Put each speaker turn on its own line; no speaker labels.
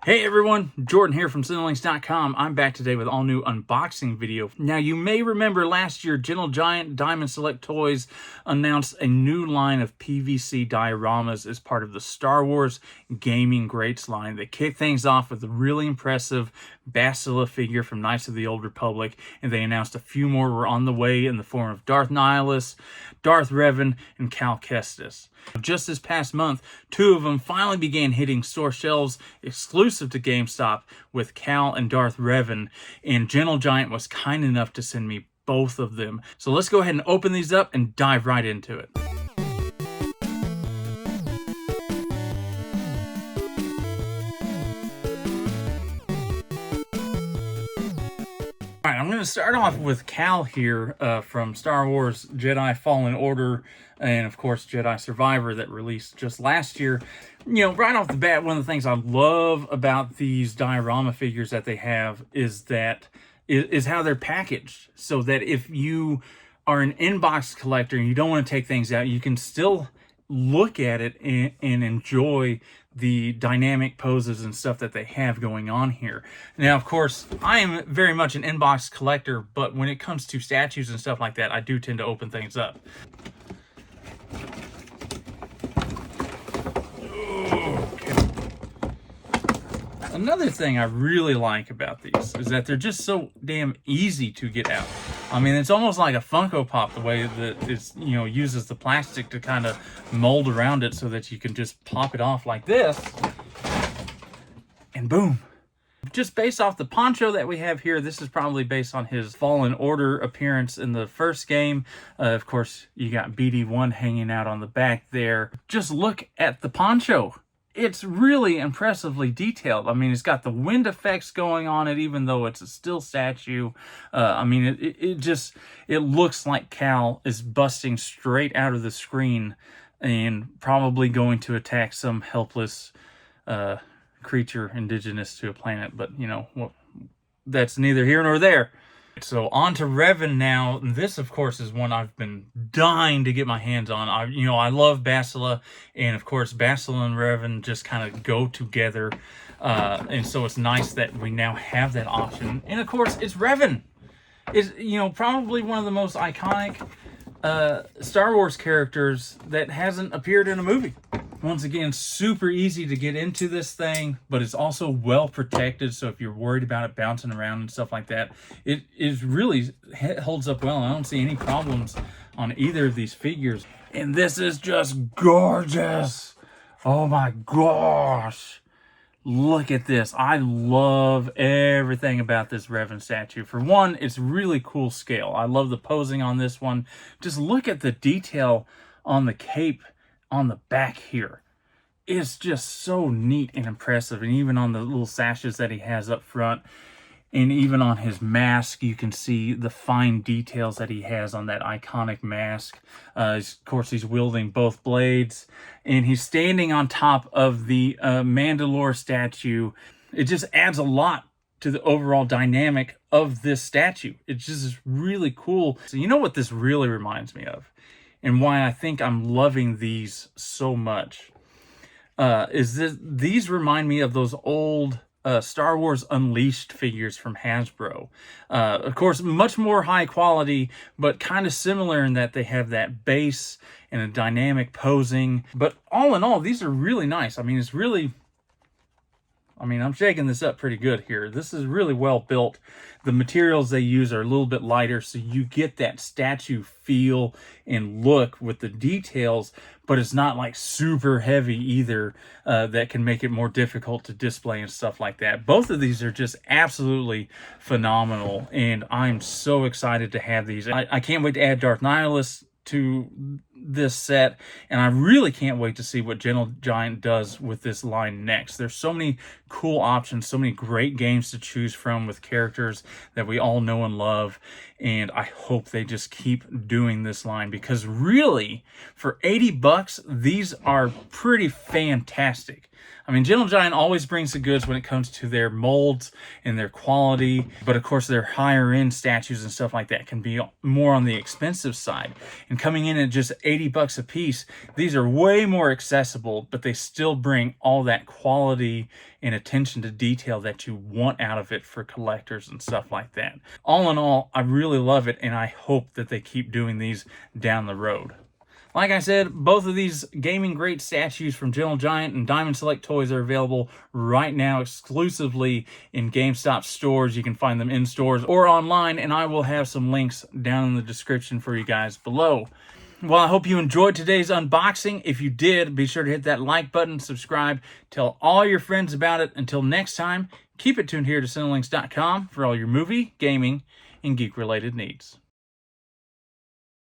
Hey everyone, Jordan here from Cinelinks.com. I'm back today with all new unboxing video. Now you may remember last year Gentle Giant Diamond Select Toys announced a new line of PVC dioramas as part of the Star Wars Gaming Greats line. They kicked things off with a really impressive Bastila figure from Knights of the Old Republic, and they announced a few more were on the way in the form of Darth Nihilus, Darth Revan, and Cal Kestis. Just this past month, two of them finally began hitting store shelves exclusive to GameStop with Cal and Darth Revan, and Gentle Giant was kind enough to send me both of them. So let's go ahead and open these up and dive right into it. Alright, I'm going to start off with Cal here from Star Wars Jedi Fallen Order and, of course, Jedi Survivor that released just last year. You know, right off the bat, one of the things I love about these diorama figures that they have is how they're packaged. So that if you are an inbox collector and you don't want to take things out, you can still look at it and enjoy the dynamic poses and stuff that they have going on here. Now, of course, I am very much an inbox collector, but when it comes to statues and stuff like that, I do tend to open things up. Another thing I really like about these is that they're just so damn easy to get out. I mean, it's almost like a Funko Pop, the way that it's, you know, uses the plastic to kind of mold around it so that you can just pop it off like this. And boom. Just based off the poncho that we have here, this is probably based on his Fallen Order appearance in the first game. Of course, you got BD1 hanging out on the back there. Just look at the poncho. It's really impressively detailed. I mean, it's got the wind effects going on it, even though it's a still statue. I mean, it looks like Cal is busting straight out of the screen and probably going to attack some helpless creature indigenous to a planet. But, you know, well, that's neither here nor there. So on to Revan now. This, of course, is one I've been dying to get my hands on. I love Bastila, and of course, Bastila and Revan just kind of go together. And so it's nice that we now have that option. And of course, it's Revan. It's, you know, probably one of the most iconic Star Wars characters that hasn't appeared in a movie. Once again, super easy to get into this thing, but it's also well protected. So if you're worried about it bouncing around and stuff like that, it really holds up well. I don't see any problems on either of these figures. And this is just gorgeous. Oh my gosh. Look at this. I love everything about this Revan statue. For one, it's really cool scale. I love the posing on this one. Just look at the detail on the cape on the back here. It's just so neat and impressive. And even on the little sashes that he has up front, and even on his mask, you can see the fine details that he has on that iconic mask. Of course, he's wielding both blades, and he's standing on top of the Mandalore statue. It just adds a lot to the overall dynamic of this statue. It's just really cool. So you know what this really reminds me of, and why I think I'm loving these so much, is that these remind me of those old Star Wars Unleashed figures from Hasbro. Of course, much more high quality, but kind of similar in that they have that base and a dynamic posing. But all in all, these are really nice. I mean, I'm shaking this up pretty good here. This is really well built. The materials they use are a little bit lighter, so you get that statue feel and look with the details, but it's not like super heavy either, that can make it more difficult to display and stuff like that. Both of these are just absolutely phenomenal, and I'm so excited to have these. I can't wait to add Darth Nihilus to this set, and I really can't wait to see what Gentle Giant does with this line next. There's so many cool options, so many great games to choose from with characters that we all know and love, and I hope they just keep doing this line, because really, for 80 bucks, these are pretty fantastic. I mean, Gentle Giant always brings the goods when it comes to their molds and their quality, but of course their higher end statues and stuff like that can be more on the expensive side. And coming in at just $80 a piece. These are way more accessible, but they still bring all that quality and attention to detail that you want out of it for collectors and stuff like that. All in all, I really love it, and I hope that they keep doing these down the road. Like I said, both of these gaming great statues from Gentle Giant and Diamond Select Toys are available right now exclusively in GameStop stores. You can find them in stores or online, and I will have some links down in the description for you guys below. Well, I hope you enjoyed today's unboxing. If you did, be sure to hit that like button, subscribe, tell all your friends about it. Until next time, keep it tuned here to Cinelinks.com for all your movie, gaming, and geek-related needs.